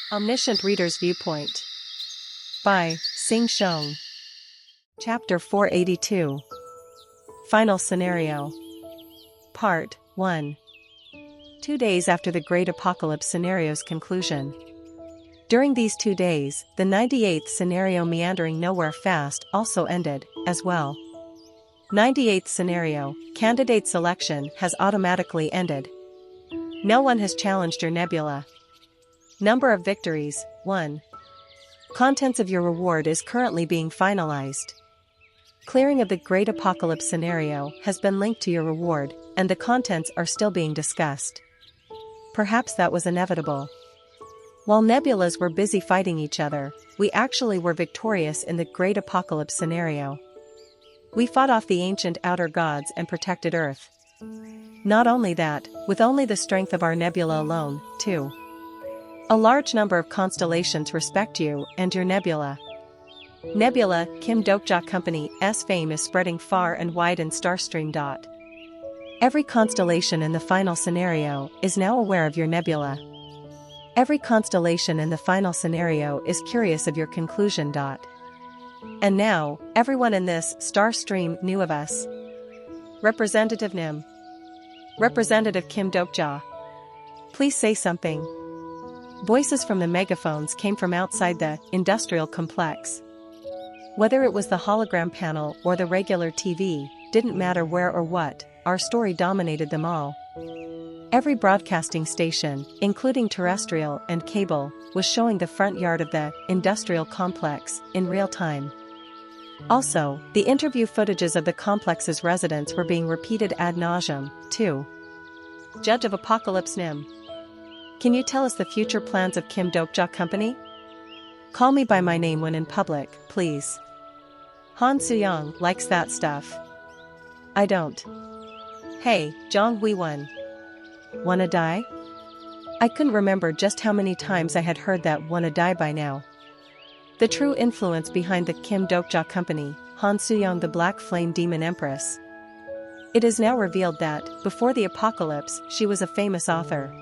Omniscient Reader's Viewpoint by Sing Shong. Chapter 482. Final Scenario. Part 1. 2 days after the Great Apocalypse scenario's conclusion. During these 2 days, the 98th scenario meandering nowhere fast also ended, as well. 98th scenario, candidate selection has automatically ended. No one has challenged your nebula. Number of victories, 1. Contents of your reward is currently being finalized. Clearing of the Great Apocalypse scenario has been linked to your reward, and the contents are still being discussed. Perhaps that was inevitable. While nebulas were busy fighting each other, we actually were victorious in the Great Apocalypse scenario. We fought off the ancient outer gods and protected Earth. Not only that, with only the strength of our nebula alone, too. A large number of constellations respect you and your nebula. Nebula, Kim Dokja Company's fame is spreading far and wide in Starstream. Every constellation in the final scenario is now aware of your nebula. Every constellation in the final scenario is curious of your conclusion. And now, everyone in this Starstream knew of us. Representative Nim. Representative Kim Dokja. Please say something. Voices from the megaphones came from outside the industrial complex. Whether it was the hologram panel or the regular TV, didn't matter where or what, our story dominated them all. Every broadcasting station, including terrestrial and cable, was showing the front yard of the industrial complex in real time. Also, the interview footages of the complex's residents were being repeated ad nauseum, too. Judge of Apocalypse Nim. Can you tell us the future plans of Kim Dokja Company? Call me by my name when in public, please. Han Suyong likes that stuff. I don't. Hey, Zhang Huiwen. Wanna die? I couldn't remember just how many times I had heard that wanna die by now. The true influence behind the Kim Dokja Company, Han Suyong, the Black Flame Demon Empress. It is now revealed that, before the apocalypse, she was a famous author.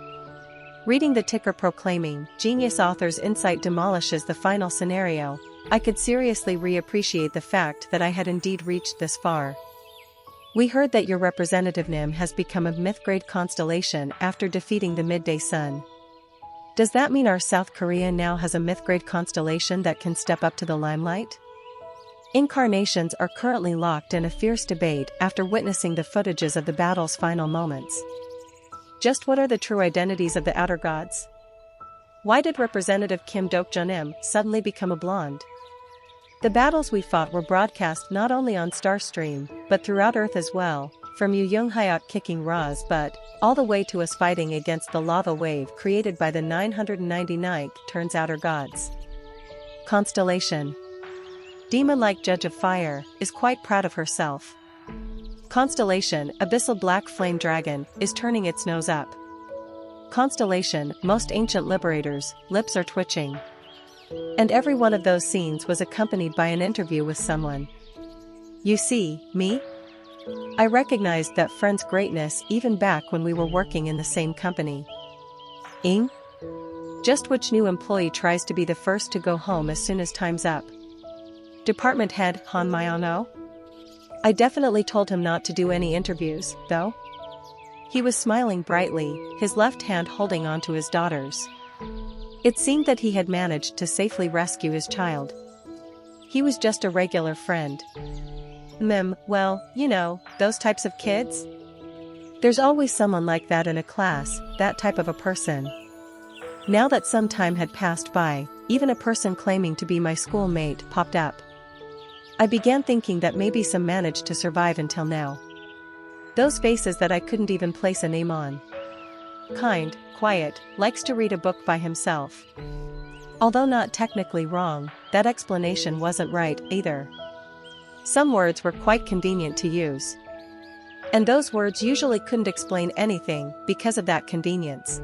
Reading the ticker proclaiming, "Genius author's insight demolishes the final scenario," I could seriously reappreciate the fact that I had indeed reached this far. We heard that your representative Nim has become a myth-grade constellation after defeating the midday sun. Does that mean our South Korea now has a myth-grade constellation that can step up to the limelight? Incarnations are currently locked in a fierce debate after witnessing the footages of the battle's final moments. Just what are the true identities of the outer gods? Why did Representative Kim Dokja Nim suddenly become a blonde? The battles we fought were broadcast not only on Starstream, but throughout Earth as well, from Yu Young-hyuk kicking Ra's butt, all the way to us fighting against the lava wave created by the 999th turns outer gods. Constellation. Demon-like Judge of Fire is quite proud of herself. Constellation, Abyssal Black Flame Dragon, is turning its nose up. Constellation, Most Ancient Liberators, lips are twitching. And every one of those scenes was accompanied by an interview with someone. You see, me? I recognized that friend's greatness even back when we were working in the same company. Ing? Just which new employee tries to be the first to go home as soon as time's up? Department head Han Mayano? I definitely told him not to do any interviews, though. He was smiling brightly, his left hand holding onto his daughter's. It seemed that he had managed to safely rescue his child. He was just a regular friend. Well, you know, those types of kids? There's always someone like that in a class, that type of a person. Now that some time had passed by, even a person claiming to be my schoolmate popped up. I began thinking that maybe some managed to survive until now. Those faces that I couldn't even place a name on. Kind, quiet, likes to read a book by himself. Although not technically wrong, that explanation wasn't right either. Some words were quite convenient to use. And those words usually couldn't explain anything because of that convenience.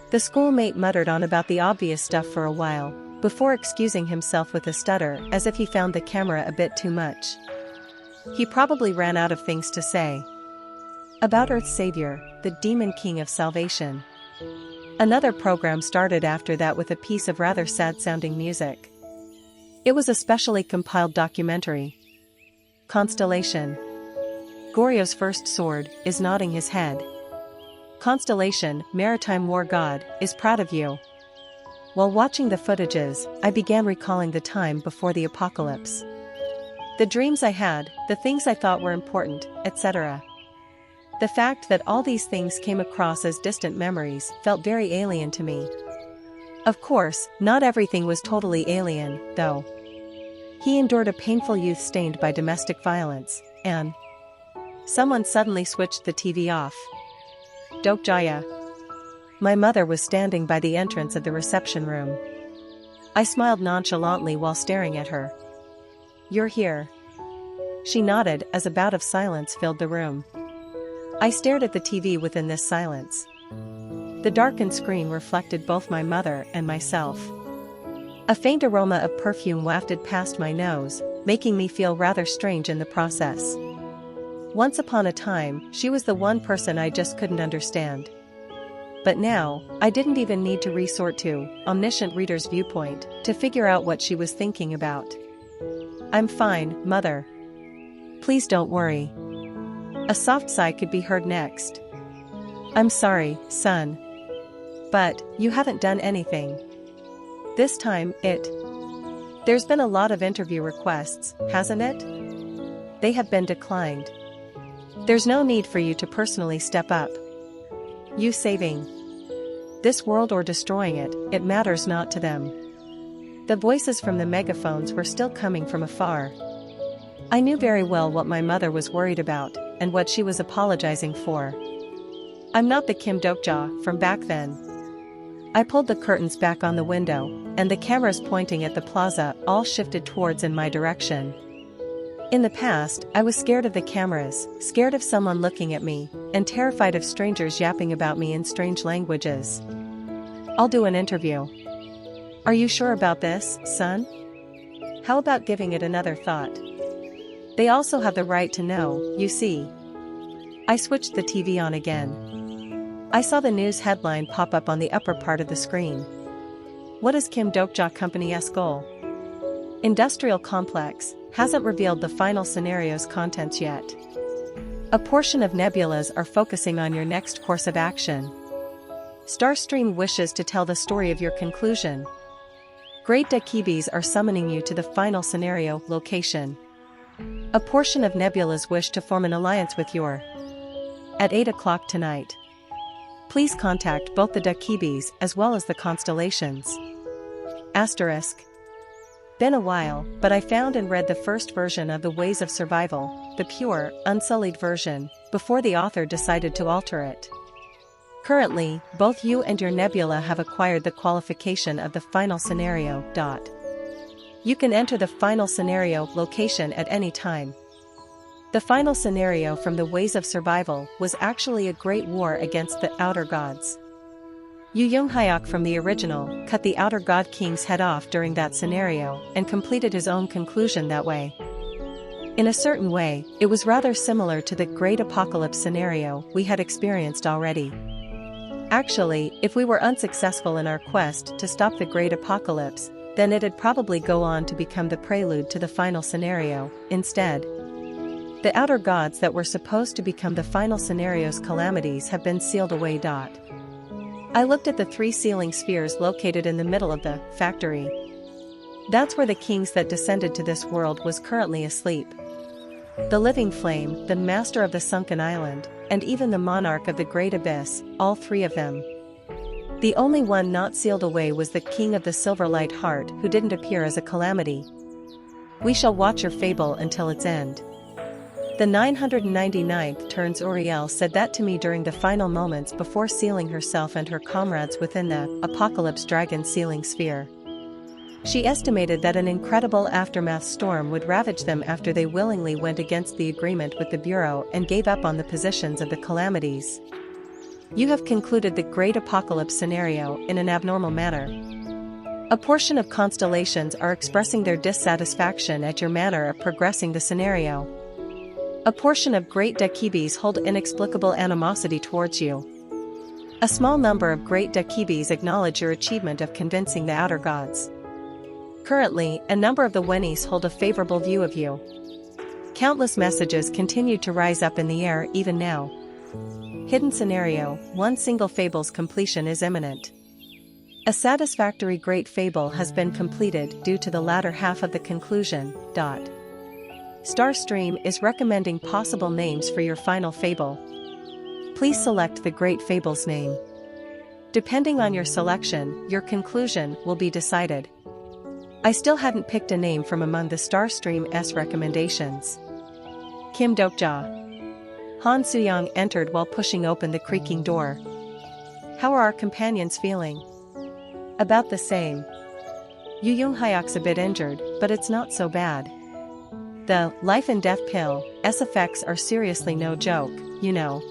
The schoolmate muttered on about the obvious stuff for a while, before excusing himself with a stutter as if he found the camera a bit too much. He probably ran out of things to say. About Earth's savior, the demon king of salvation. Another program started after that with a piece of rather sad-sounding music. It was a specially compiled documentary. Constellation. Goryo's first sword is nodding his head. Constellation, maritime war god, is proud of you. While watching the footages, I began recalling the time before the apocalypse. The dreams I had, the things I thought were important, etc. The fact that all these things came across as distant memories felt very alien to me. Of course, not everything was totally alien, though. He endured a painful youth stained by domestic violence, and someone suddenly switched the TV off. Dokjaya. My mother was standing by the entrance of the reception room. I smiled nonchalantly while staring at her. You're here. She nodded as a bout of silence filled the room. I stared at the TV within this silence. The darkened screen reflected both my mother and myself. A faint aroma of perfume wafted past my nose, making me feel rather strange in the process. Once upon a time, she was the one person I just couldn't understand. But now, I didn't even need to resort to Omniscient Reader's Viewpoint to figure out what she was thinking about. I'm fine, Mother. Please don't worry. A soft sigh could be heard next. I'm sorry, son. But, you haven't done anything. This time, There's been a lot of interview requests, hasn't it? They have been declined. There's no need for you to personally step up. You saving this world or destroying it, it matters not to them. The voices from the megaphones were still coming from afar. I knew very well what my mother was worried about, and what she was apologizing for. I'm not the Kim Dokja from back then. I pulled the curtains back on the window, and the cameras pointing at the plaza all shifted towards in my direction. In the past, I was scared of the cameras, scared of someone looking at me, and terrified of strangers yapping about me in strange languages. I'll do an interview. Are you sure about this, son? How about giving it another thought? They also have the right to know, you see. I switched the TV on again. I saw the news headline pop up on the upper part of the screen. What is Kim Dokja Company's goal? Industrial complex, hasn't revealed the final scenario's contents yet. A portion of nebulas are focusing on your next course of action. Starstream wishes to tell the story of your conclusion. Great Dakibis are summoning you to the final scenario location. A portion of nebulas wish to form an alliance with your at 8 o'clock tonight. Please contact both the Dakibis as well as the constellations. Asterisk. Been a while, but I found and read the first version of The Ways of Survival, the pure, unsullied version, before the author decided to alter it. Currently, both you and your nebula have acquired the qualification of the final scenario. You can enter the final scenario location at any time. The final scenario from The Ways of Survival was actually a great war against the Outer Gods. Yu Young-hyuk from the original cut the Outer God King's head off during that scenario and completed his own conclusion that way. In a certain way, it was rather similar to the Great Apocalypse scenario we had experienced already. Actually, if we were unsuccessful in our quest to stop the Great Apocalypse, then it'd probably go on to become the prelude to the final scenario, instead. The Outer Gods that were supposed to become the final scenario's calamities have been sealed away. I looked at the 3 sealing spheres located in the middle of the factory. That's where the kings that descended to this world was currently asleep. The Living Flame, the Master of the Sunken Island, and even the Monarch of the Great Abyss, all 3 of them. The only one not sealed away was the King of the Silverlight Heart, who didn't appear as a calamity. We shall watch your fable until its end. The 999th turns Uriel said that to me during the final moments before sealing herself and her comrades within the Apocalypse Dragon sealing sphere. She estimated that an incredible aftermath storm would ravage them after they willingly went against the agreement with the Bureau and gave up on the positions of the calamities. You have concluded the Great Apocalypse scenario in an abnormal manner. A portion of constellations are expressing their dissatisfaction at your manner of progressing the scenario. A portion of Great Dakibis hold inexplicable animosity towards you. A small number of great Dakibis acknowledge your achievement of convincing the outer gods. Currently, a number of the Wenis hold a favorable view of you. Countless messages continue to rise up in the air even now. Hidden scenario: one single fable's completion is imminent. A satisfactory great fable has been completed due to the latter half of the conclusion. Starstream is recommending possible names for your final fable. Please select the great fable's name. Depending on your selection, your conclusion will be decided. I still hadn't picked a name from among the Starstream's recommendations. Kim Dokja. Han Suyang entered while pushing open the creaking door. How are our companions feeling? About the same. Yu Yunghayak's a bit injured, but it's not so bad. The life and death pill's effects are seriously no joke, you know.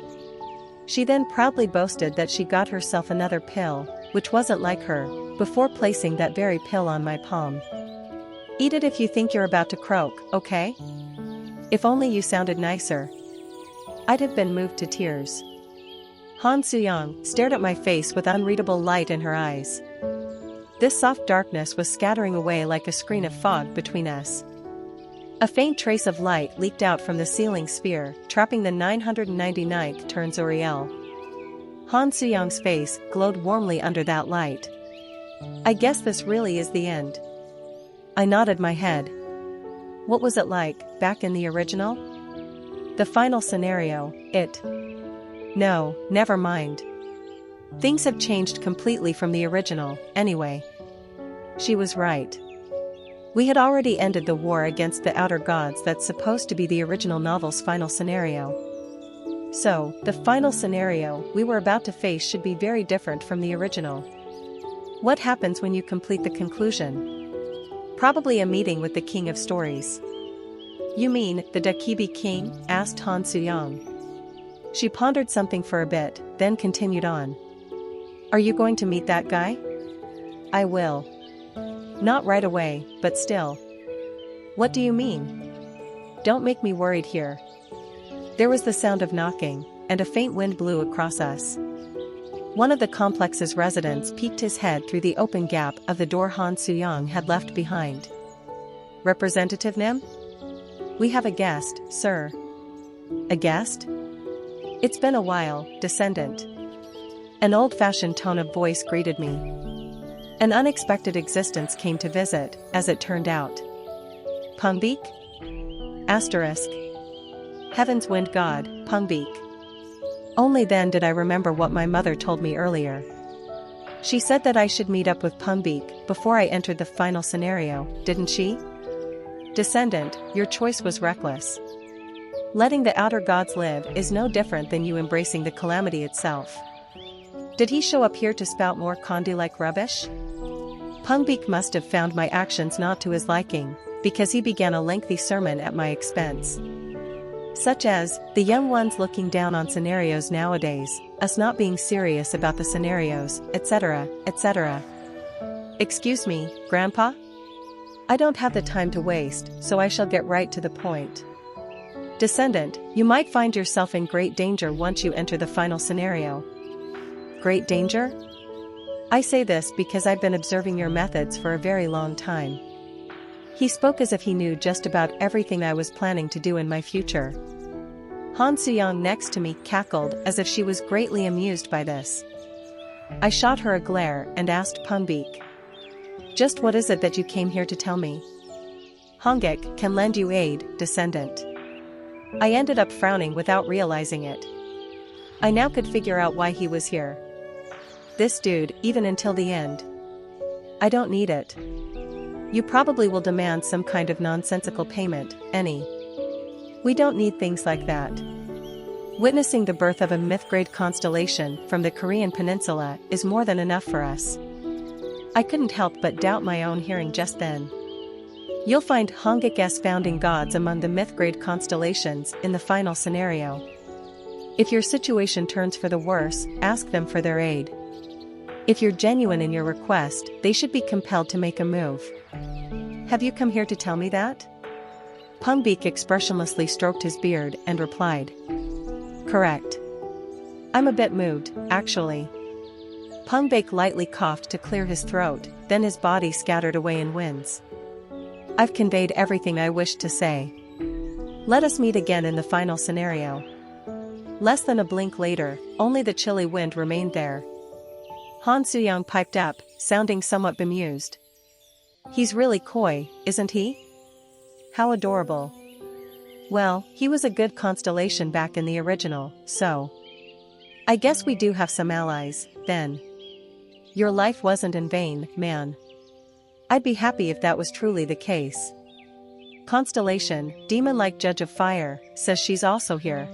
She then proudly boasted that she got herself another pill, which wasn't like her, before placing that very pill on my palm. Eat it if you think you're about to croak, okay? If only you sounded nicer. I'd have been moved to tears. Han Suyang stared at my face with unreadable light in her eyes. This soft darkness was scattering away like a screen of fog between us. A faint trace of light leaked out from the ceiling sphere, trapping the 999th turn Zoriel. Han Suyang's face glowed warmly under that light. I guess this really is the end. I nodded my head. What was it like, back in the original? The final scenario, No, never mind. Things have changed completely from the original, anyway. She was right. We had already ended the war against the outer gods that's supposed to be the original novel's final scenario. So, the final scenario we were about to face should be very different from the original. What happens when you complete the conclusion? Probably a meeting with the King of Stories. You mean, the Dakibi King? Asked Han Suyang. She pondered something for a bit, then continued on. Are you going to meet that guy? I will. Not right away, but still. What do you mean? Don't make me worried here. There was the sound of knocking, and a faint wind blew across us. One of the complex's residents peeked his head through the open gap of the door Han Suyang had left behind. Representative Nim? We have a guest, sir. A guest? It's been a while, Descendant. An old-fashioned tone of voice greeted me. An unexpected existence came to visit, as it turned out. Pungbik? Asterisk. Heaven's wind god, Pungbik. Only then did I remember what my mother told me earlier. She said that I should meet up with Pungbik before I entered the final scenario, didn't she? Descendant, your choice was reckless. Letting the outer gods live is no different than you embracing the calamity itself. Did he show up here to spout more Kondi-like rubbish? Pungbik must have found my actions not to his liking, because he began a lengthy sermon at my expense. Such as, the young ones looking down on scenarios nowadays, us not being serious about the scenarios, etc., etc. Excuse me, Grandpa? I don't have the time to waste, so I shall get right to the point. Descendant, you might find yourself in great danger once you enter the final scenario. Great danger? I say this because I've been observing your methods for a very long time. He spoke as if he knew just about everything I was planning to do in my future. Han Suyang next to me cackled as if she was greatly amused by this. I shot her a glare and asked Pungbik. Just what is it that you came here to tell me? Hongik can lend you aid, Descendant. I ended up frowning without realizing it. I now could figure out why he was here. This dude, even until the end. I don't need it. You probably will demand some kind of nonsensical payment, any. We don't need things like that. Witnessing the birth of a myth-grade constellation from the Korean peninsula is more than enough for us. I couldn't help but doubt my own hearing just then. You'll find Hongik's founding gods among the myth-grade constellations in the final scenario. If your situation turns for the worse, ask them for their aid. If you're genuine in your request, they should be compelled to make a move. Have you come here to tell me that? Pungbik expressionlessly stroked his beard and replied. Correct. I'm a bit moved, actually. Pungbake lightly coughed to clear his throat, then his body scattered away in winds. I've conveyed everything I wished to say. Let us meet again in the final scenario. Less than a blink later, only the chilly wind remained there. Han Suyang piped up, sounding somewhat bemused. He's really coy, isn't he? How adorable. Well, he was a good constellation back in the original, so I guess we do have some allies, then. Your life wasn't in vain, man. I'd be happy if that was truly the case. Constellation, demon-like judge of fire, says she's also here.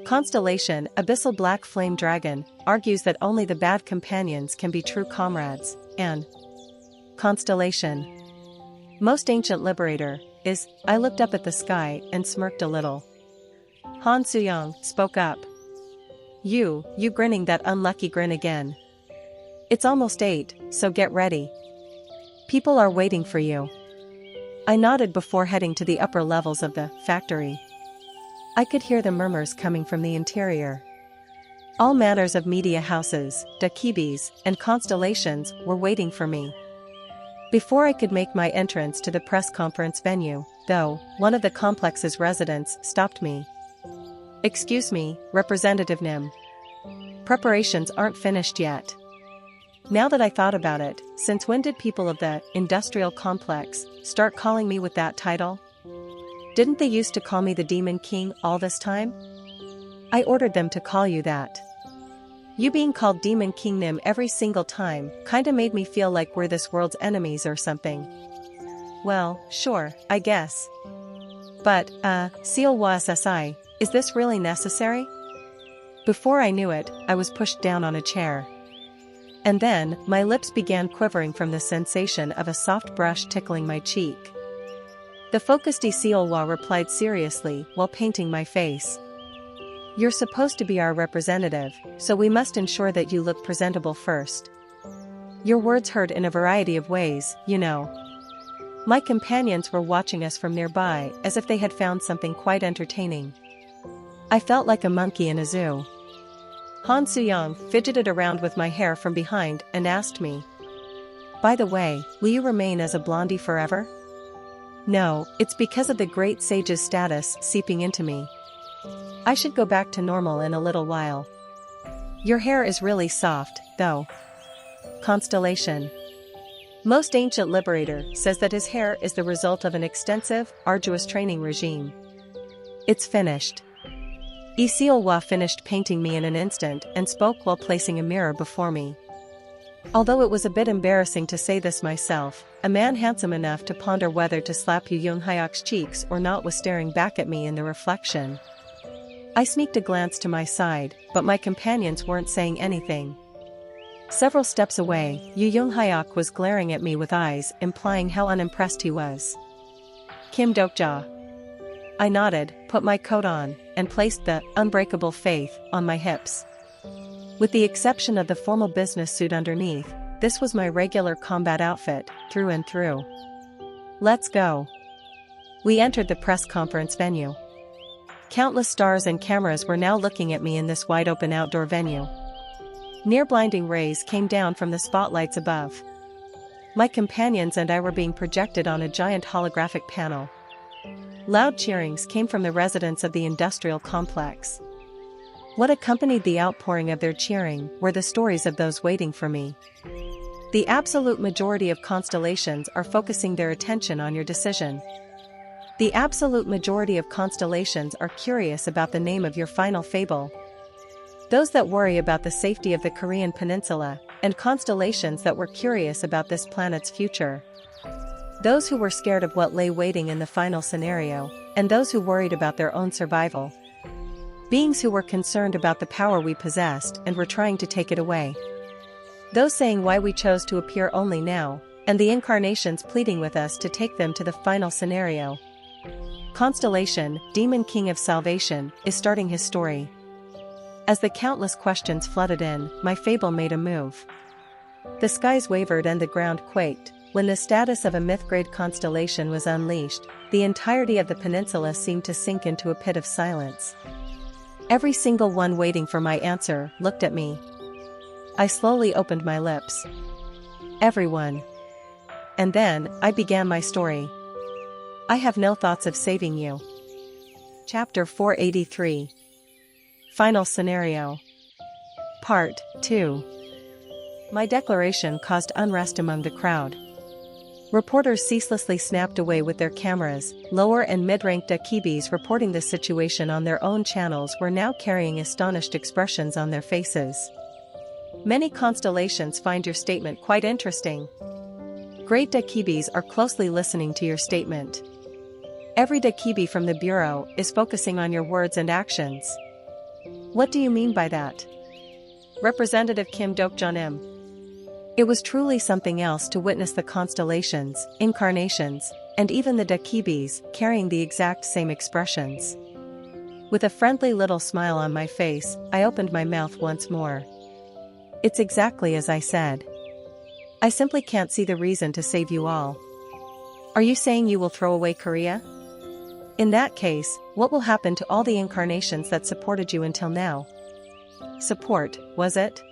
Constellation, abyssal black flame dragon, argues that only the bad companions can be true comrades, and Constellation, most ancient liberator, is. I looked up at the sky and smirked a little. Han Suyang spoke up. You grinning that unlucky grin again. It's almost 8, so get ready. People are waiting for you. I nodded before heading to the upper levels of the factory. I could hear the murmurs coming from the interior. All manners of media houses, dakibis, and constellations were waiting for me. Before I could make my entrance to the press conference venue, though, one of the complex's residents stopped me. Excuse me, Representative Nim. Preparations aren't finished yet. Now that I thought about it, since when did people of the industrial complex start calling me with that title? Didn't they used to call me the Demon King all this time? I ordered them to call you that. You being called Demon King Nim every single time kinda made me feel like we're this world's enemies or something. Well, sure, I guess. But, Sealwa SSI, is this really necessary? Before I knew it, I was pushed down on a chair. And then, my lips began quivering from the sensation of a soft brush tickling my cheek. The focused Sealwa replied seriously while painting my face. You're supposed to be our representative, so we must ensure that you look presentable first. Your words heard in a variety of ways, you know. My companions were watching us from nearby as if they had found something quite entertaining. I felt like a monkey in a zoo. Han Suyang fidgeted around with my hair from behind and asked me, by the way, will you remain as a blondie forever? No, it's because of the great sage's status seeping into me. I should go back to normal in a little while. Your hair is really soft, though. Constellation. Most ancient liberator says that his hair is the result of an extensive, arduous training regime. It's finished. Sealwa finished painting me in an instant and spoke while placing a mirror before me. Although it was a bit embarrassing to say this myself, a man handsome enough to ponder whether to slap Yu Yoonhyuk's cheeks or not was staring back at me in the reflection. I sneaked a glance to my side, but my companions weren't saying anything. Several steps away, Yu Yoonhyuk was glaring at me with eyes implying how unimpressed he was. Kim Dokja. I nodded, put my coat on, and placed the unbreakable faith on my hips. With the exception of the formal business suit underneath, this was my regular combat outfit, through and through. Let's go. We entered the press conference venue. Countless stars and cameras were now looking at me in this wide-open outdoor venue. Near-blinding rays came down from the spotlights above. My companions and I were being projected on a giant holographic panel. Loud cheerings came from the residents of the industrial complex. What accompanied the outpouring of their cheering were the stories of those waiting for me. The absolute majority of constellations are focusing their attention on your decision. The absolute majority of constellations are curious about the name of your final fable. Those that worry about the safety of the Korean peninsula, and constellations that were curious about this planet's future. Those who were scared of what lay waiting in the final scenario, and those who worried about their own survival. Beings who were concerned about the power we possessed and were trying to take it away. Those saying why we chose to appear only now, and the incarnations pleading with us to take them to the final scenario. Constellation, Demon King of Salvation, is starting his story. As the countless questions flooded in, my fable made a move. The skies wavered and the ground quaked. When the status of a myth-grade constellation was unleashed, the entirety of the peninsula seemed to sink into a pit of silence. Every single one waiting for my answer looked at me. I slowly opened my lips. Everyone. And then, I began my story. I have no thoughts of saving you. Chapter 483. Final Scenario. Part 2. My declaration caused unrest among the crowd. Reporters ceaselessly snapped away with their cameras. Lower and mid-ranked Akibis reporting the situation on their own channels were now carrying astonished expressions on their faces. Many constellations find your statement quite interesting. Great Akibis are closely listening to your statement. Every Akibi from the Bureau is focusing on your words and actions. What do you mean by that? Representative Kim Dokjonim. It was truly something else to witness the constellations, incarnations, and even the Dakibis carrying the exact same expressions. With a friendly little smile on my face, I opened my mouth once more. It's exactly as I said. I simply can't see the reason to save you all. Are you saying you will throw away Korea? In that case, what will happen to all the incarnations that supported you until now? Support, was it?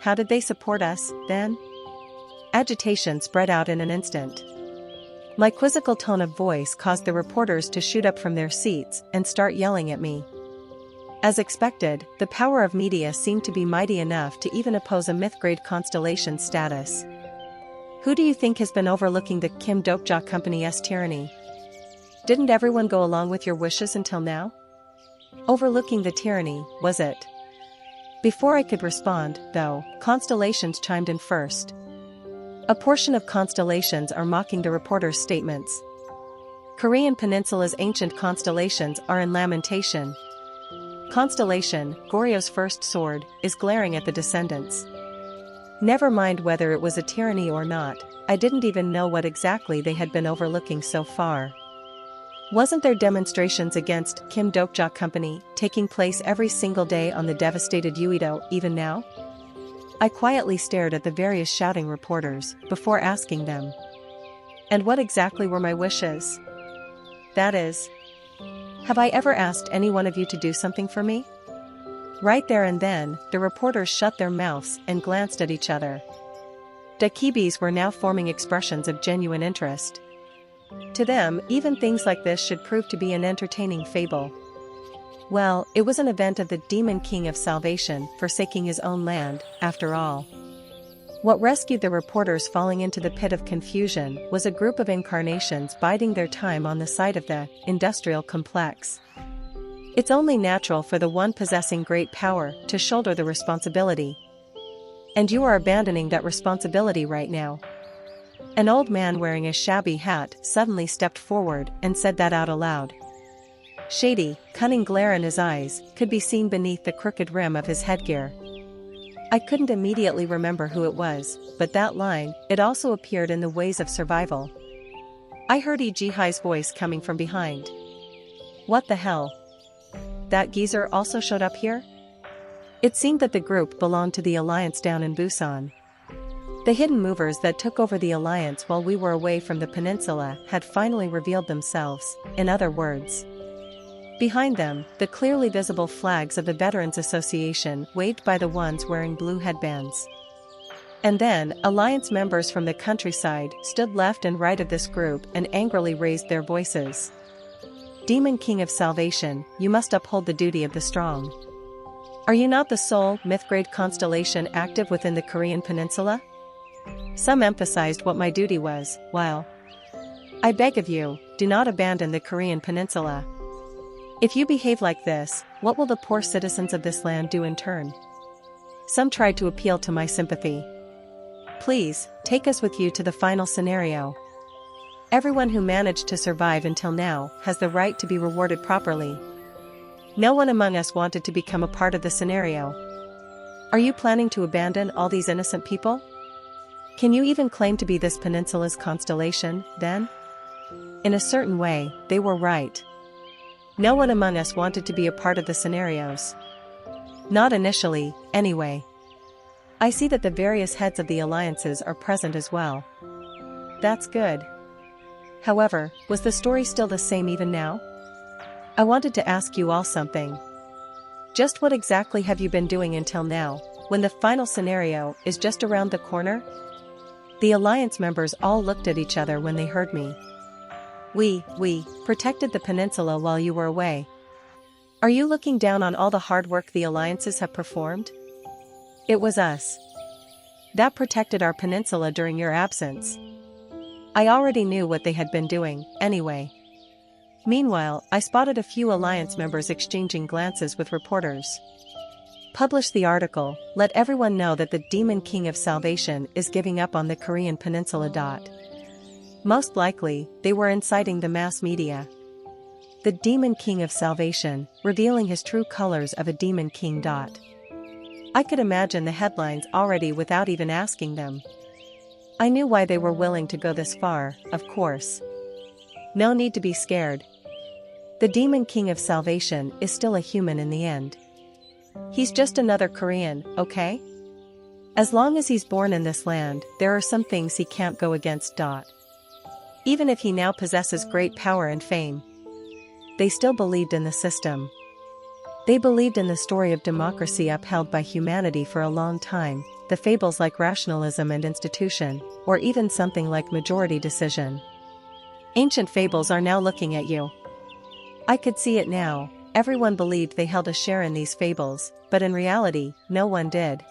How did they support us, then? Agitation spread out in an instant. My quizzical tone of voice caused the reporters to shoot up from their seats and start yelling at me. As expected, the power of media seemed to be mighty enough to even oppose a myth-grade constellation status. Who do you think has been overlooking the Kim Dokja Company's tyranny? Didn't everyone go along with your wishes until now? Overlooking the tyranny, was it? Before I could respond, though, constellations chimed in first. A portion of constellations are mocking the reporter's statements. Korean Peninsula's ancient constellations are in lamentation. Constellation, Goryo's first sword, is glaring at the descendants. Never mind whether it was a tyranny or not, I didn't even know what exactly they had been overlooking so far. Wasn't there demonstrations against Kim Dokja Company taking place every single day on the devastated Uido even now? I quietly stared at the various shouting reporters before asking them. And what exactly were my wishes? That is, have I ever asked any one of you to do something for me? Right there and then, the reporters shut their mouths and glanced at each other. Dakibis were now forming expressions of genuine interest. To them, even things like this should prove to be an entertaining fable. Well, it was an event of the Demon King of Salvation forsaking his own land, after all. What rescued the reporters falling into the pit of confusion was a group of incarnations biding their time on the site of the industrial complex. It's only natural for the one possessing great power to shoulder the responsibility. And you are abandoning that responsibility right now. An old man wearing a shabby hat suddenly stepped forward and said that out aloud. Shady, cunning glare in his eyes could be seen beneath the crooked rim of his headgear. I couldn't immediately remember who it was, but that line, it also appeared in the Ways of Survival. I heard Jihai's voice coming from behind. What the hell? That geezer also showed up here? It seemed that the group belonged to the Alliance down in Busan. The hidden movers that took over the Alliance while we were away from the peninsula had finally revealed themselves, in other words. Behind them, the clearly visible flags of the Veterans Association waved by the ones wearing blue headbands. And then, Alliance members from the countryside stood left and right of this group and angrily raised their voices. Demon King of Salvation, you must uphold the duty of the strong. Are you not the sole myth-grade constellation active within the Korean peninsula? Some emphasized what my duty was, while I beg of you, do not abandon the Korean peninsula. If you behave like this, what will the poor citizens of this land do in turn? Some tried to appeal to my sympathy. Please, take us with you to the final scenario. Everyone who managed to survive until now has the right to be rewarded properly. No one among us wanted to become a part of the scenario. Are you planning to abandon all these innocent people? Can you even claim to be this peninsula's constellation, then? In a certain way, they were right. No one among us wanted to be a part of the scenarios. Not initially, anyway. I see that the various heads of the alliances are present as well. That's good. However, was the story still the same even now? I wanted to ask you all something. Just what exactly have you been doing until now? when the final scenario is just around the corner? The Alliance members all looked at each other when they heard me. We protected the peninsula while you were away. Are you looking down on all the hard work the Alliances have performed? It was us that protected our peninsula during your absence. I already knew what they had been doing, anyway. Meanwhile, I spotted a few Alliance members exchanging glances with reporters. Publish the article, let everyone know that the Demon King of Salvation is giving up on the Korean peninsula. Most likely, they were inciting the mass media. The Demon King of Salvation, revealing his true colors of a Demon King. I could imagine the headlines already without even asking them. I knew why they were willing to go this far, of course. No need to be scared. The Demon King of Salvation is still a human in the end. He's just another Korean, okay? As long as he's born in this land, there are some things he can't go against. Even if he now possesses great power and fame. They still believed in the system. They believed in the story of democracy upheld by humanity for a long time, the fables like rationalism and institution, or even something like majority decision. Ancient fables are now looking at you. I could see it now. Everyone believed they held a share in these fables, but in reality, no one did.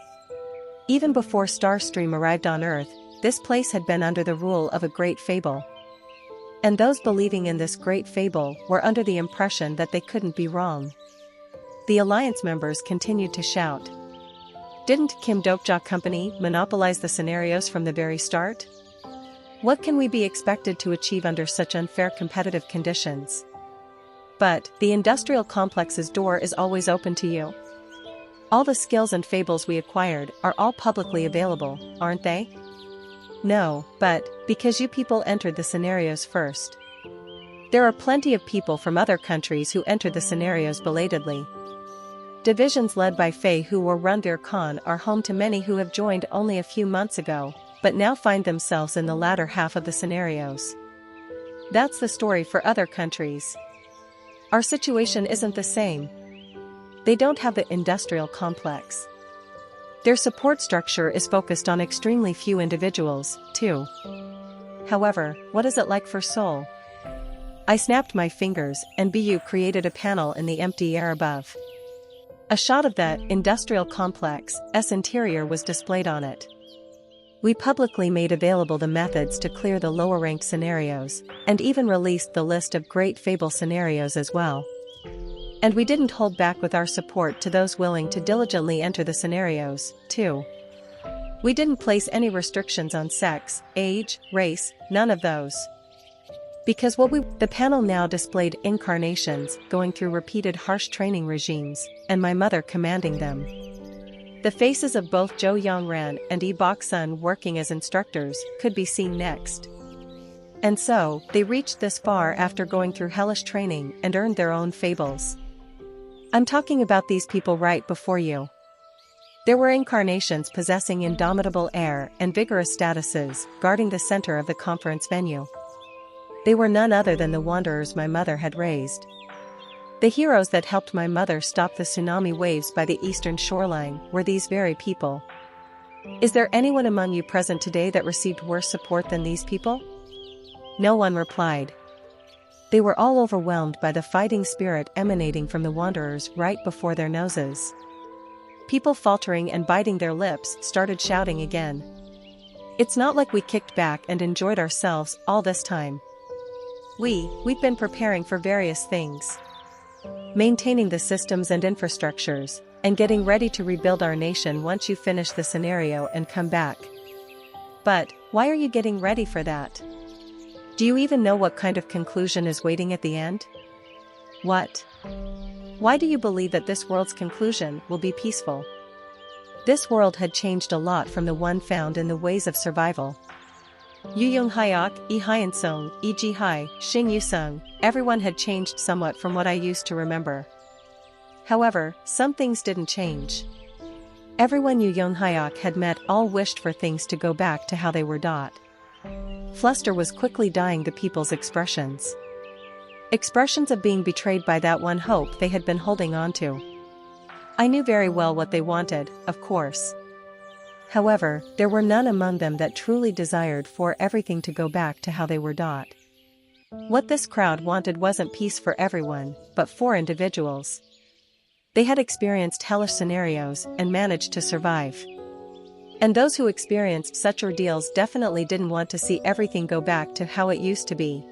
Even before Starstream arrived on Earth, this place had been under the rule of a great fable. And those believing in this great fable were under the impression that they couldn't be wrong. The Alliance members continued to shout. Didn't Kim Dokja Company monopolize the scenarios from the very start? What can we be expected to achieve under such unfair competitive conditions? But the industrial complex's door is always open to you. All the skills and fables we acquired are all publicly available, aren't they? No, but because you people entered the scenarios first. There are plenty of people from other countries who entered the scenarios belatedly. Divisions led by Faye who will run Vircon are home to many who have joined only a few months ago, but now find themselves in the latter half of the scenarios. That's the story for other countries. Our situation isn't the same. They don't have the industrial complex. Their support structure is focused on extremely few individuals, too. However, what is it like for Seoul? I snapped my fingers, and BU created a panel in the empty air above. A shot of the industrial complex's interior was displayed on it. We publicly made available the methods to clear the lower-ranked scenarios, and even released the list of great fable scenarios as well. And we didn't hold back with our support to those willing to diligently enter the scenarios, too. We didn't place any restrictions on sex, age, race, none of those. Because the panel now displayed incarnations going through repeated harsh training regimes, and my mother commanding them. The faces of both Jo Young-ran and Lee Bok-sun working as instructors could be seen next. And so, they reached this far after going through hellish training and earned their own fables. I'm talking about these people right before you. There were incarnations possessing indomitable air and vigorous statuses, guarding the center of the conference venue. They were none other than the wanderers my mother had raised. The heroes that helped my mother stop the tsunami waves by the eastern shoreline were these very people. Is there anyone among you present today that received worse support than these people? No one replied. They were all overwhelmed by the fighting spirit emanating from the wanderers right before their noses. People faltering and biting their lips started shouting again. It's not like we kicked back and enjoyed ourselves all this time. We've been preparing for various things. Maintaining the systems and infrastructures, and getting ready to rebuild our nation once you finish the scenario and come back. But, why are you getting ready for that? Do you even know what kind of conclusion is waiting at the end? What? Why do you believe that this world's conclusion will be peaceful? This world had changed a lot from the one found in the ways of survival. Yu Young Hyok, Lee Hyun Sung, Lee Ji Hai, Shing Yu Sung, everyone had changed somewhat from what I used to remember. However, some things didn't change. Everyone Yu Young Hyok had met all wished for things to go back to how they were. Fluster was quickly dyeing the people's expressions. Expressions of being betrayed by that one hope they had been holding on to. I knew very well what they wanted, of course. However, there were none among them that truly desired for everything to go back to how they were. What this crowd wanted wasn't peace for everyone, but for individuals. They had experienced hellish scenarios and managed to survive. And those who experienced such ordeals definitely didn't want to see everything go back to how it used to be.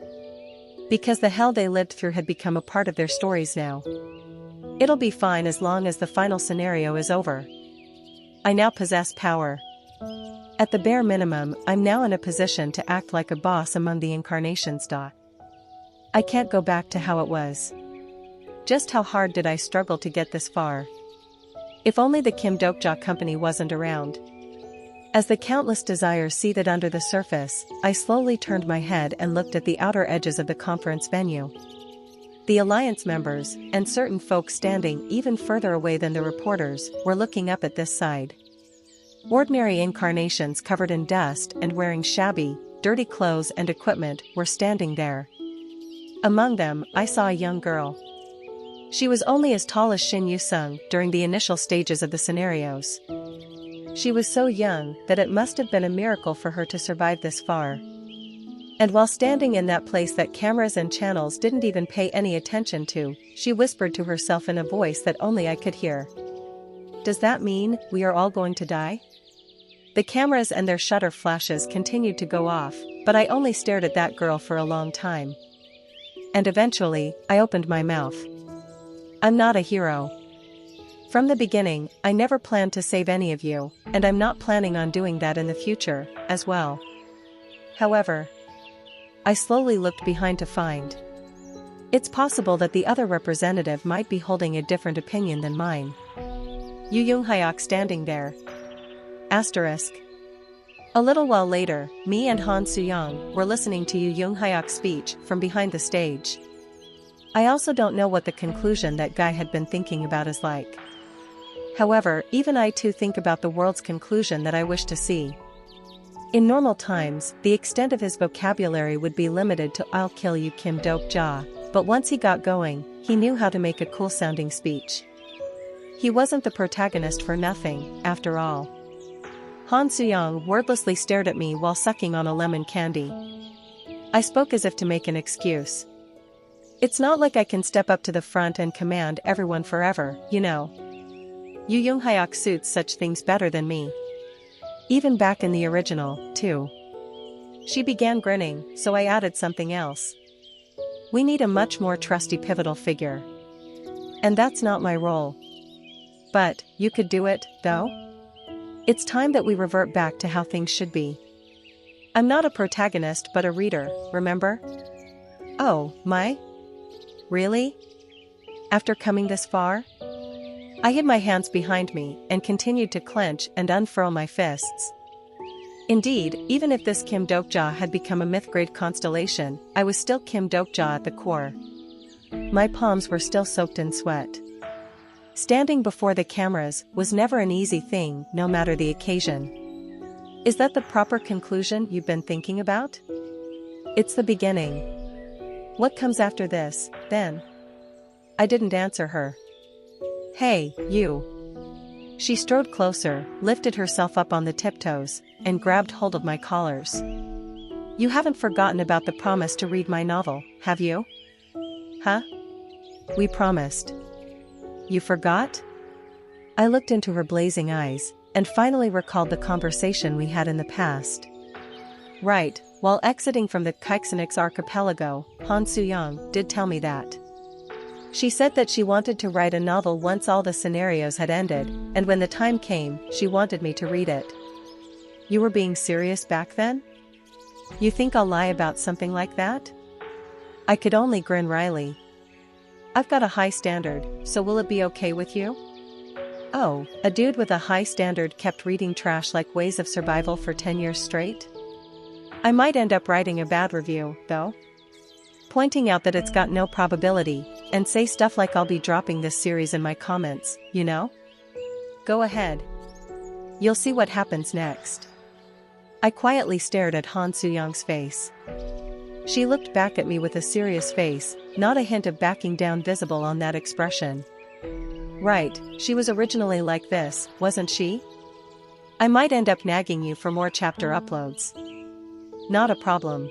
Because the hell they lived through had become a part of their stories now. It'll be fine as long as the final scenario is over. I now possess power. At the bare minimum, I'm now in a position to act like a boss among the incarnations. I can't go back to how it was. Just how hard did I struggle to get this far? If only the Kim Dokja company wasn't around. As the countless desires seethed under the surface, I slowly turned my head and looked at the outer edges of the conference venue. The Alliance members, and certain folk standing even further away than the reporters, were looking up at this side. Ordinary incarnations covered in dust and wearing shabby, dirty clothes and equipment were standing there. Among them, I saw a young girl. She was only as tall as Shin Yu-sung during the initial stages of the scenarios. She was so young that it must have been a miracle for her to survive this far. And while standing in that place that cameras and channels didn't even pay any attention to, she whispered to herself in a voice that only I could hear. Does that mean we are all going to die? The cameras and their shutter flashes continued to go off, but I only stared at that girl for a long time. And eventually, I opened my mouth. I'm not a hero. From the beginning, I never planned to save any of you, and I'm not planning on doing that in the future, as well. However, I slowly looked behind to find. It's possible that the other representative might be holding a different opinion than mine. Yu Young-hyuk standing there. Asterisk. A little while later, me and Han Soo-young were listening to Yu Young-hyuk's speech from behind the stage. I also don't know what the conclusion that guy had been thinking about is like. However, even I too think about the world's conclusion that I wish to see. In normal times, the extent of his vocabulary would be limited to "I'll kill you Kim Dokja," but once he got going, he knew how to make a cool-sounding speech. He wasn't the protagonist for nothing, after all. Han Soo-young wordlessly stared at me while sucking on a lemon candy. I spoke as if to make an excuse. It's not like I can step up to the front and command everyone forever, you know. Yu Young-hyuk suits such things better than me. Even back in the original, too. She began grinning, so I added something else. We need a much more trusty pivotal figure. And that's not my role. But, you could do it, though? It's time that we revert back to how things should be. I'm not a protagonist but a reader, remember? Oh, my? Really? After coming this far? I hid my hands behind me and continued to clench and unfurl my fists. Indeed, even if this Kim Dokja had become a myth-grade constellation, I was still Kim Dokja at the core. My palms were still soaked in sweat. Standing before the cameras was never an easy thing, no matter the occasion. Is that the proper conclusion you've been thinking about? It's the beginning. What comes after this, then? I didn't answer her. Hey, you. She strode closer, lifted herself up on the tiptoes, and grabbed hold of my collars. You haven't forgotten about the promise to read my novel, have you? Huh? We promised. You forgot? I looked into her blazing eyes, and finally recalled the conversation we had in the past. Right, while exiting from the Kaiksanix archipelago, Han Soo-young did tell me that. She said that she wanted to write a novel once all the scenarios had ended, and when the time came, she wanted me to read it. You were being serious back then? You think I'll lie about something like that? I could only grin wryly. I've got a high standard, so will it be okay with you? Oh, a dude with a high standard kept reading trash like Ways of Survival for 10 years straight? I might end up writing a bad review, though. Pointing out that it's got no probability, and say stuff like I'll be dropping this series in my comments, you know? Go ahead. You'll see what happens next. I quietly stared at Han Soo-young's face. She looked back at me with a serious face, not a hint of backing down visible on that expression. Right, she was originally like this, wasn't she? I might end up nagging you for more chapter uploads. Not a problem.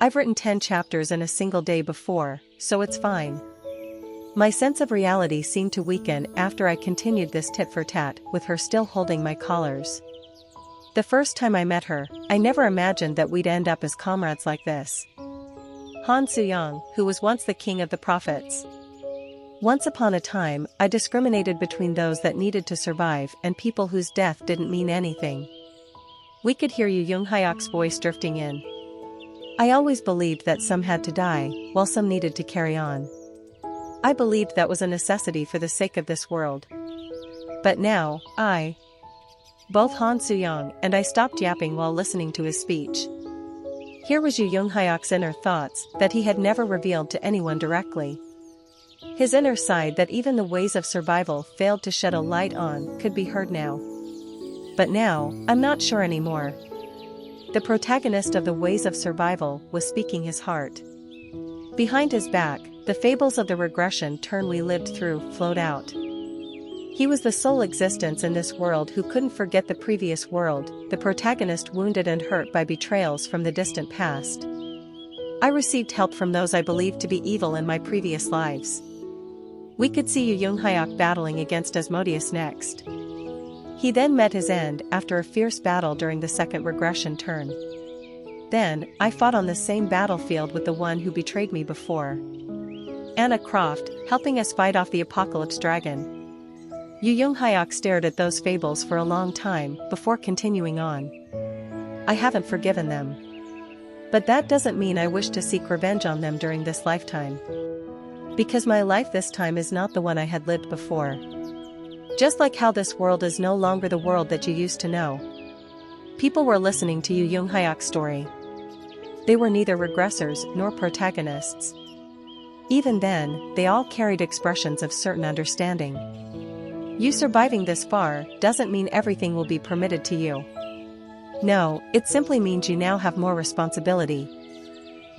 I've written 10 chapters in a single day before, so it's fine. My sense of reality seemed to weaken after I continued this tit-for-tat with her still holding my collars. The first time I met her, I never imagined that we'd end up as comrades like this. Han Suyang, who was once the king of the prophets. Once upon a time, I discriminated between those that needed to survive and people whose death didn't mean anything. We could hear Yu Young-hyuk's voice drifting in. I always believed that some had to die, while some needed to carry on. I believed that was a necessity for the sake of this world. But now, both Han Suyang and I stopped yapping while listening to his speech. Here was Yu Young-hyuk's inner thoughts that he had never revealed to anyone directly. His inner side that even the ways of survival failed to shed a light on could be heard now. But now, I'm not sure anymore. The protagonist of the ways of survival was speaking his heart. Behind his back, the fables of the regression turn we lived through flowed out. He was the sole existence in this world who couldn't forget the previous world, the protagonist wounded and hurt by betrayals from the distant past. I received help from those I believed to be evil in my previous lives. We could see Yu Young-hyuk battling against Asmodeus next. He then met his end after a fierce battle during the second regression turn. Then, I fought on the same battlefield with the one who betrayed me before. Anna Croft, helping us fight off the Apocalypse Dragon. Yu Young-hyuk stared at those fables for a long time before continuing on. I haven't forgiven them. But that doesn't mean I wish to seek revenge on them during this lifetime. Because my life this time is not the one I had lived before. Just like how this world is no longer the world that you used to know. People were listening to Yu Young-hyuk's story. They were neither regressors nor protagonists. Even then, they all carried expressions of certain understanding. You surviving this far doesn't mean everything will be permitted to you. No, it simply means you now have more responsibility.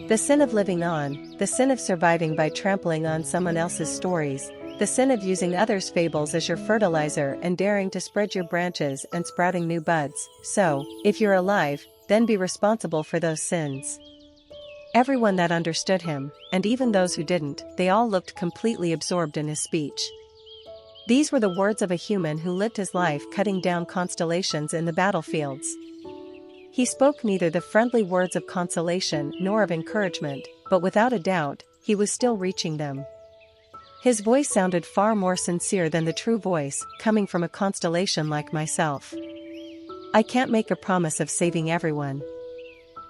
The sin of living on, the sin of surviving by trampling on someone else's stories, the sin of using others' fables as your fertilizer and daring to spread your branches and sprouting new buds. So, if you're alive, then be responsible for those sins. Everyone that understood him, and even those who didn't, they all looked completely absorbed in his speech. These were the words of a human who lived his life cutting down constellations in the battlefields. He spoke neither the friendly words of consolation nor of encouragement, but without a doubt, he was still reaching them. His voice sounded far more sincere than the true voice, coming from a constellation like myself. I can't make a promise of saving everyone.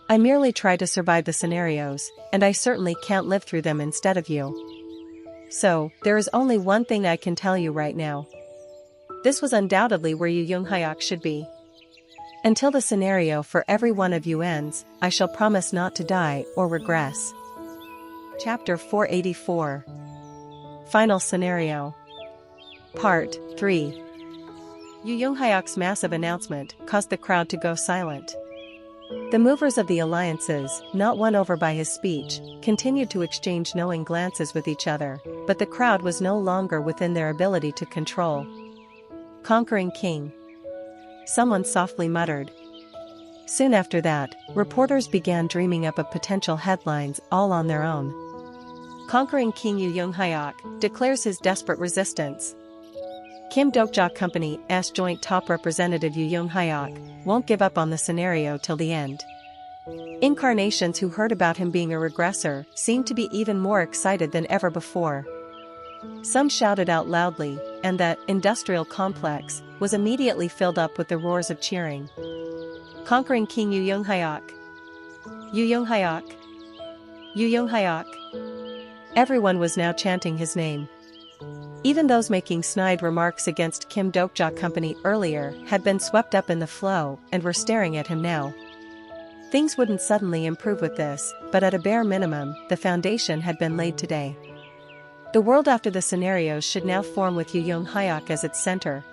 I merely try to survive the scenarios, and I certainly can't live through them instead of you. So, there is only one thing I can tell you right now. This was undoubtedly where Yu Young-hyuk should be. Until the scenario for every one of you ends, I shall promise not to die or regress. Chapter 484. Final Scenario. Part 3. Yu Young-hyuk's massive announcement caused the crowd to go silent. The movers of the alliances, not won over by his speech, continued to exchange knowing glances with each other, but the crowd was no longer within their ability to control. Conquering King. Someone softly muttered. Soon after that, reporters began dreaming up of potential headlines all on their own. Conquering King Yu Young-hyuk declares his desperate resistance. Kim Dokja Company's joint top representative Yu Young-hyuk won't give up on the scenario till the end. Incarnations who heard about him being a regressor seemed to be even more excited than ever before. Some shouted out loudly, and that industrial complex was immediately filled up with the roars of cheering. Conquering King Yu Young-hyuk. Yu Young-hyuk. Yu Young-hyuk. Everyone was now chanting his name. Even those making snide remarks against Kim Dokja Company earlier had been swept up in the flow and were staring at him now. Things wouldn't suddenly improve with this, but at a bare minimum, the foundation had been laid today. The world after the scenarios should now form with Yu Young-hyuk as its center.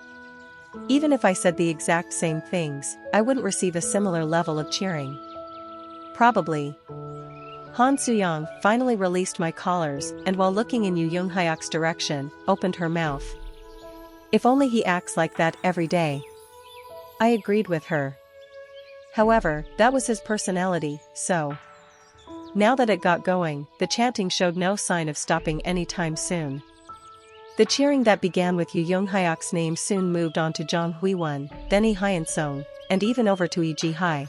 Even if I said the exact same things, I wouldn't receive a similar level of cheering. Probably. Han Suyang finally released my collars and while looking in Yu Yunghayak's direction, opened her mouth. If only he acts like that every day. I agreed with her. However, that was his personality, so. Now that it got going, the chanting showed no sign of stopping anytime soon. The cheering that began with Yu Yunghayak's name soon moved on to Zhang Huiwen, then Yi Hyansong, and even over to Yi Jihai.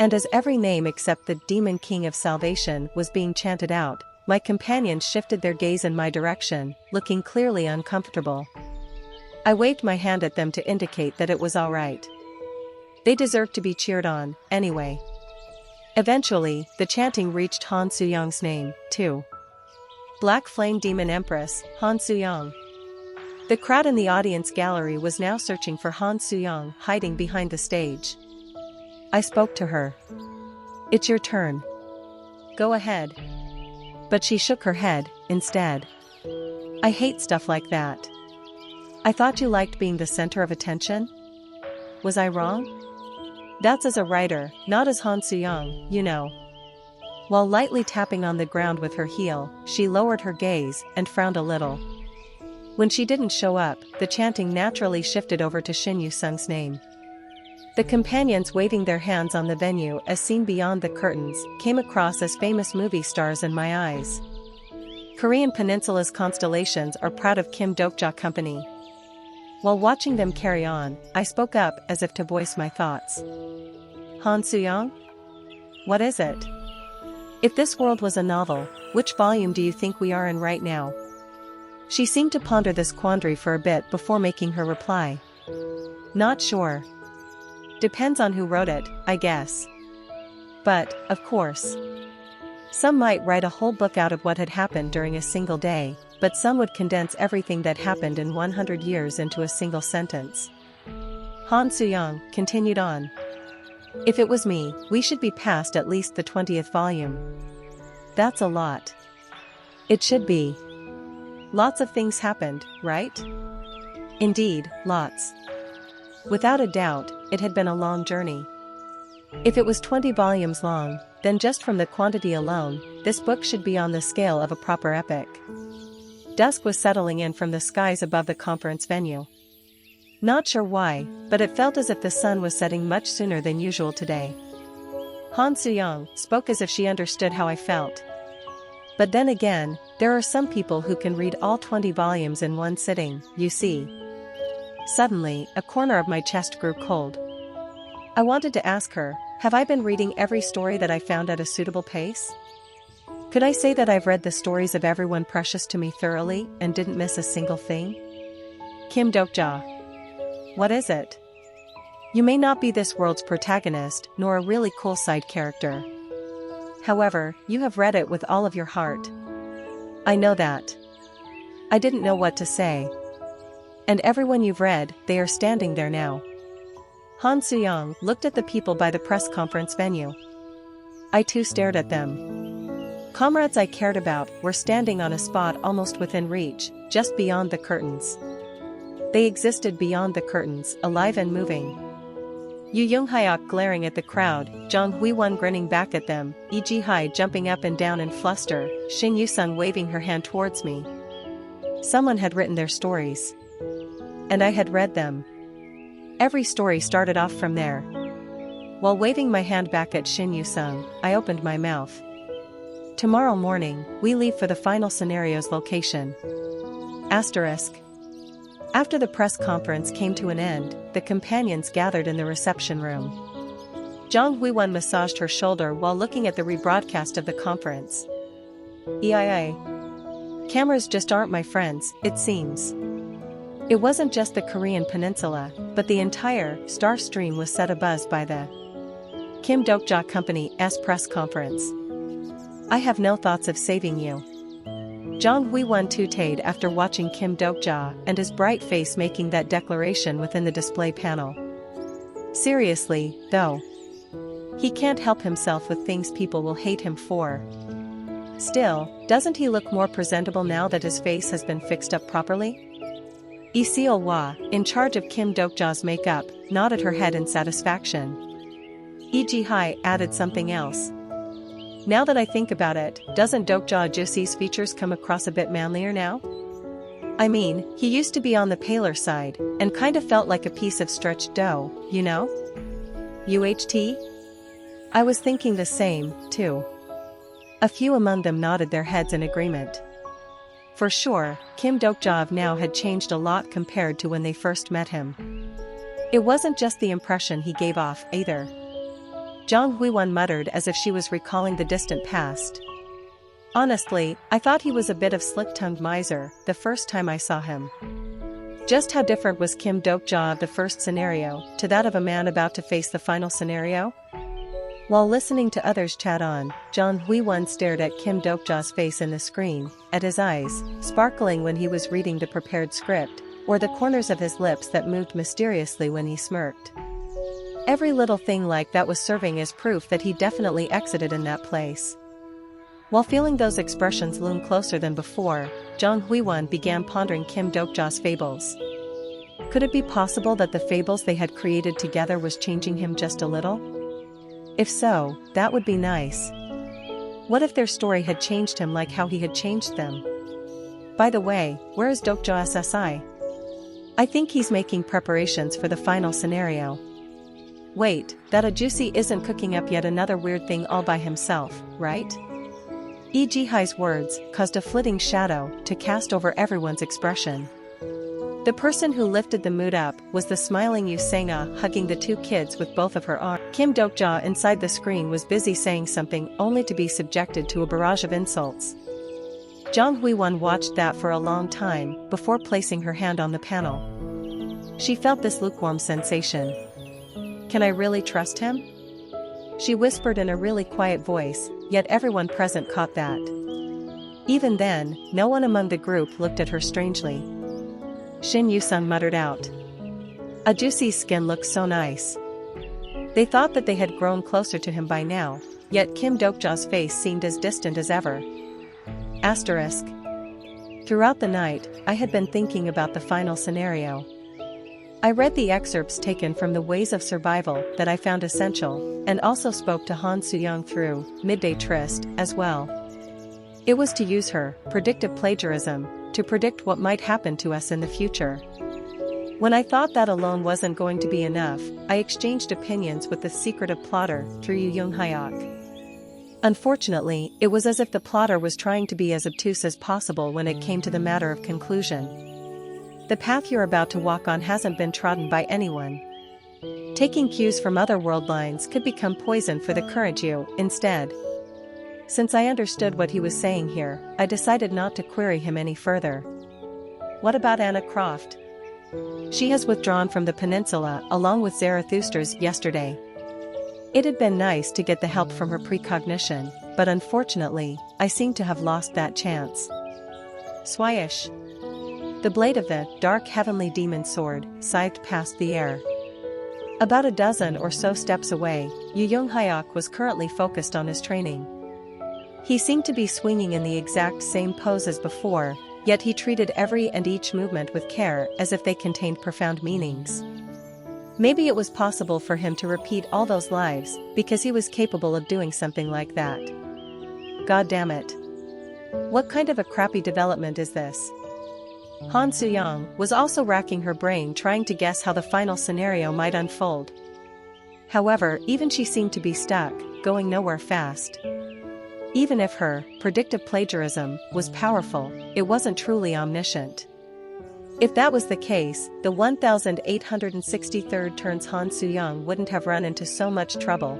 And as every name except the Demon King of Salvation was being chanted out, my companions shifted their gaze in my direction, looking clearly uncomfortable. I waved my hand at them to indicate that it was all right. They deserved to be cheered on, anyway. Eventually, the chanting reached Han Suyang's name, too. Black Flame Demon Empress, Han Suyang. The crowd in the audience gallery was now searching for Han Suyang hiding behind the stage. I spoke to her. It's your turn. Go ahead. But she shook her head, instead. I hate stuff like that. I thought you liked being the center of attention? Was I wrong? That's as a writer, not as Han Suyang, you know. While lightly tapping on the ground with her heel, she lowered her gaze and frowned a little. When she didn't show up, the chanting naturally shifted over to Shin Yusung's name. The companions waving their hands on the venue as seen beyond the curtains came across as famous movie stars in my eyes. Korean Peninsula's constellations are proud of Kim Dokja Company. While watching them carry on, I spoke up as if to voice my thoughts. Han Suyang? What is it? If this world was a novel, which volume do you think we are in right now? She seemed to ponder this quandary for a bit before making her reply. Not sure. Depends on who wrote it, I guess. But, of course. Some might write a whole book out of what had happened during a single day, but some would condense everything that happened in 100 years into a single sentence. Han Suyang continued on. If it was me, we should be past at least the 20th volume. That's a lot. It should be. Lots of things happened, right? Indeed, lots. Without a doubt, it had been a long journey. If it was 20 volumes long, then just from the quantity alone, this book should be on the scale of a proper epic. Dusk was settling in from the skies above the conference venue. Not sure why, but it felt as if the sun was setting much sooner than usual today. Han Suyang spoke as if she understood how I felt. But then again, there are some people who can read all 20 volumes in one sitting, you see. Suddenly, a corner of my chest grew cold. I wanted to ask her, have I been reading every story that I found at a suitable pace? Could I say that I've read the stories of everyone precious to me thoroughly and didn't miss a single thing? Kim Dokja. What is it? You may not be this world's protagonist nor a really cool side character. However, you have read it with all of your heart. I know that. I didn't know what to say. And everyone you've read, they are standing there now. Han Suyang looked at the people by the press conference venue. I too stared at them. Comrades I cared about were standing on a spot almost within reach, just beyond the curtains. They existed beyond the curtains, alive and moving. Yu Yunghyak glaring at the crowd, Zhang Huiwen grinning back at them, Yi Jihai jumping up and down in fluster, Shin Yusung waving her hand towards me. Someone had written their stories. And I had read them. Every story started off from there. While waving my hand back at Shin Yusung, I opened my mouth. Tomorrow morning, we leave for the final scenario's location. Asterisk. After the press conference came to an end, the companions gathered in the reception room. Zhang Huiwen massaged her shoulder while looking at the rebroadcast of the conference. EIA. Cameras just aren't my friends, it seems. It wasn't just the Korean Peninsula, but the entire Star Stream was set abuzz by the Kim Dokja Company's press conference. I have no thoughts of saving you. Zhang Huiwen tutade after watching Kim Dokja and his bright face making that declaration within the display panel. Seriously, though. He can't help himself with things people will hate him for. Still, doesn't he look more presentable now that his face has been fixed up properly? Lee Seol-hwa, in charge of Kim Dokja's makeup, nodded her head in satisfaction. Yi Ji-hai added something else. Now that I think about it, doesn't Dokja Jusi's features come across a bit manlier now? I mean, he used to be on the paler side, and kind of felt like a piece of stretched dough, you know? UHT? I was thinking the same, too. A few among them nodded their heads in agreement. For sure, Kim Dokja now had changed a lot compared to when they first met him. It wasn't just the impression he gave off, either. Jang Huiwon muttered as if she was recalling the distant past. Honestly, I thought he was a bit of slick-tongued miser the first time I saw him. Just how different was Kim Dokja of the first scenario to that of a man about to face the final scenario? While listening to others chat on, Jang Huiwon stared at Kim Dokja's face in the screen, at his eyes, sparkling when he was reading the prepared script, or the corners of his lips that moved mysteriously when he smirked. Every little thing like that was serving as proof that he definitely exited in that place. While feeling those expressions loom closer than before, Jang Huiwon began pondering Kim Dokja's fables. Could it be possible that the fables they had created together was changing him just a little? If so, that would be nice. What if their story had changed him like how he had changed them? By the way, where is Dokja SSI? I think he's making preparations for the final scenario. Wait, that Ajusi isn't cooking up yet another weird thing all by himself, right? Lee Ji-hai's words caused a flitting shadow to cast over everyone's expression. The person who lifted the mood up was the smiling Yu Sang-ah hugging the two kids with both of her arms. Kim Dokja inside the screen was busy saying something only to be subjected to a barrage of insults. Jang Huiwon watched that for a long time before placing her hand on the panel. She felt this lukewarm sensation. Can I really trust him? She whispered in a really quiet voice, yet everyone present caught that. Even then, no one among the group looked at her strangely. Shin Yu-sung muttered out. Ajusi's skin looks so nice. They thought that they had grown closer to him by now, yet Kim Dokja's face seemed as distant as ever. Asterisk. Throughout the night, I had been thinking about the final scenario. I read the excerpts taken from the Ways of Survival that I found essential, and also spoke to Han Soo-young through Midday Tryst as well. It was to use her predictive plagiarism to predict what might happen to us in the future. When I thought that alone wasn't going to be enough, I exchanged opinions with the secretive plotter through Yu Young-hyuk. Unfortunately, it was as if the plotter was trying to be as obtuse as possible when it came to the matter of conclusion. The path you're about to walk on hasn't been trodden by anyone. Taking cues from other world lines could become poison for the current you, instead. Since I understood what he was saying here, I decided not to query him any further. What about Anna Croft? She has withdrawn from the peninsula along with Zarathustra's yesterday. It had been nice to get the help from her precognition, but unfortunately, I seem to have lost that chance. Swish. The blade of the dark heavenly demon sword scythed past the air. About a dozen or so steps away, Yu Young-hyuk was currently focused on his training. He seemed to be swinging in the exact same pose as before, yet he treated every and each movement with care as if they contained profound meanings. Maybe it was possible for him to repeat all those lives because he was capable of doing something like that. God damn it. What kind of a crappy development is this? Han Soo-young was also racking her brain trying to guess how the final scenario might unfold. However, even she seemed to be stuck, going nowhere fast. Even if her predictive plagiarism was powerful, it wasn't truly omniscient. If that was the case, the 1863rd turns Han Soo-young wouldn't have run into so much trouble.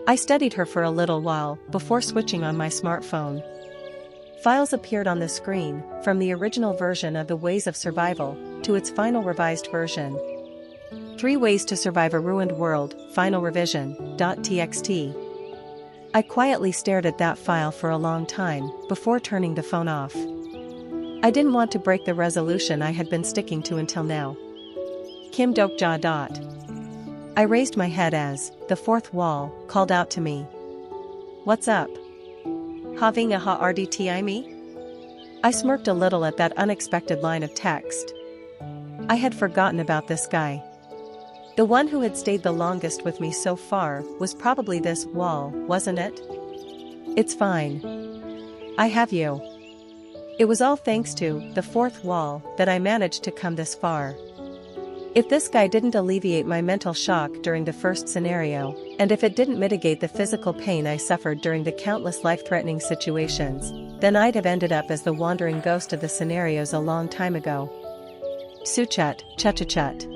I studied her for a little while before switching on my smartphone. Files appeared on the screen, from the original version of The Ways of Survival to its final revised version. 3 Ways to Survive a Ruined World, Final Revision, .txt. I quietly stared at that file for a long time before turning the phone off. I didn't want to break the resolution I had been sticking to until now. Kim Dokja. I raised my head as the fourth wall called out to me. What's up? Having a ha RDTI me? I smirked a little at that unexpected line of text. I had forgotten about this guy. The one who had stayed the longest with me so far was probably this wall, wasn't it? It's fine. I have you. It was all thanks to the fourth wall that I managed to come this far. If this guy didn't alleviate my mental shock during the first scenario, and if it didn't mitigate the physical pain I suffered during the countless life-threatening situations, then I'd have ended up as the wandering ghost of the scenarios a long time ago. Suchut, chut-chut.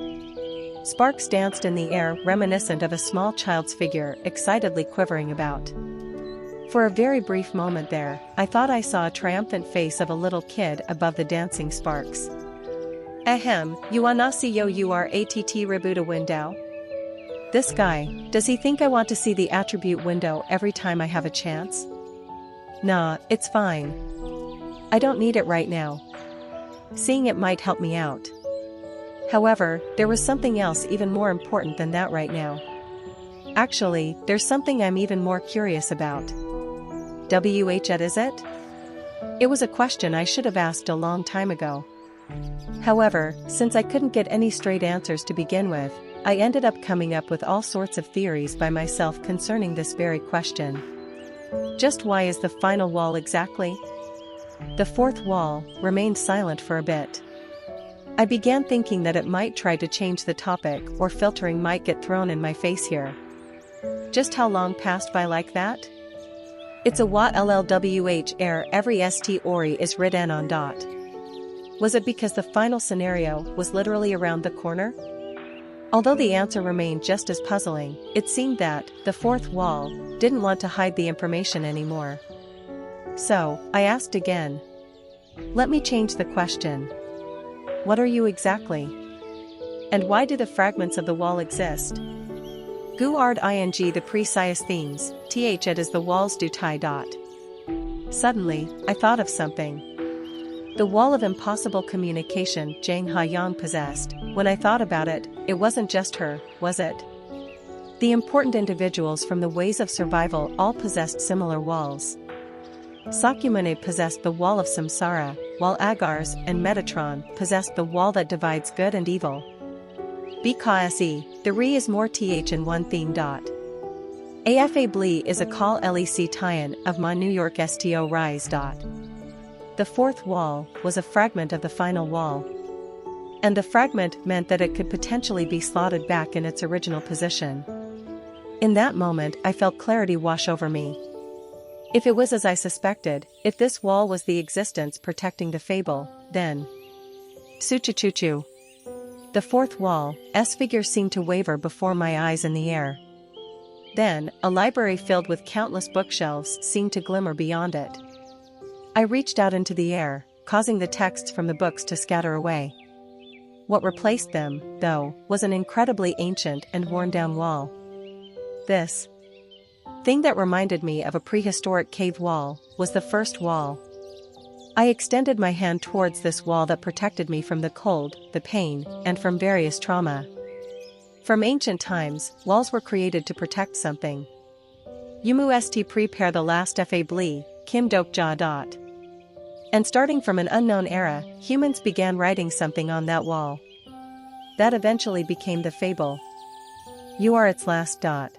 Sparks danced in the air, reminiscent of a small child's figure excitedly quivering about. For a very brief moment there, I thought I saw a triumphant face of a little kid above the dancing sparks. Ahem, you wanna see yo you are att rebuta window? This guy, does he think I want to see the attribute window every time I have a chance? Nah, it's fine. I don't need it right now. Seeing it might help me out. However, there was something else even more important than that right now. Actually, there's something I'm even more curious about. What is it? It was a question I should have asked a long time ago. However, since I couldn't get any straight answers to begin with, I ended up coming up with all sorts of theories by myself concerning this very question. Just why is the final wall exactly? The fourth wall remained silent for a bit. I began thinking that it might try to change the topic or filtering might get thrown in my face here. Just how long passed by like that? It's a what llwh error every st ori is written on dot. Was it because the final scenario was literally around the corner? Although the answer remained just as puzzling, it seemed that the fourth wall didn't want to hide the information anymore. So, I asked again. Let me change the question. What are you exactly? And why do the fragments of the wall exist? Guard ing the precise themes, th it is the walls do tie dot. Suddenly, I thought of something. The wall of impossible communication Zhang Haiyang possessed. When I thought about it, it wasn't just her, was it? The important individuals from the ways of survival all possessed similar walls. Sakyamuni possessed the wall of samsara, while Agars and Metatron possessed the wall that divides good and evil. BKSE, the re is more th in one theme dot. Afably is a call lec tie-in of my New York sto rise dot. The fourth wall was a fragment of the final wall. And the fragment meant that it could potentially be slotted back in its original position. In that moment I felt clarity wash over me. If it was as I suspected, if this wall was the existence protecting the fable, then... Suchu-chu-chu. The fourth wall's figure seemed to waver before my eyes in the air. Then, a library filled with countless bookshelves seemed to glimmer beyond it. I reached out into the air, causing the texts from the books to scatter away. What replaced them, though, was an incredibly ancient and worn-down wall. This thing that reminded me of a prehistoric cave wall was the first wall. I extended my hand towards this wall that protected me from the cold, the pain, and from various trauma. From ancient times, walls were created to protect something. Yumu st prepare the last fably, kim dok ja dot. And starting from an unknown era, humans began writing something on that wall. That eventually became the fable. You are its last dot.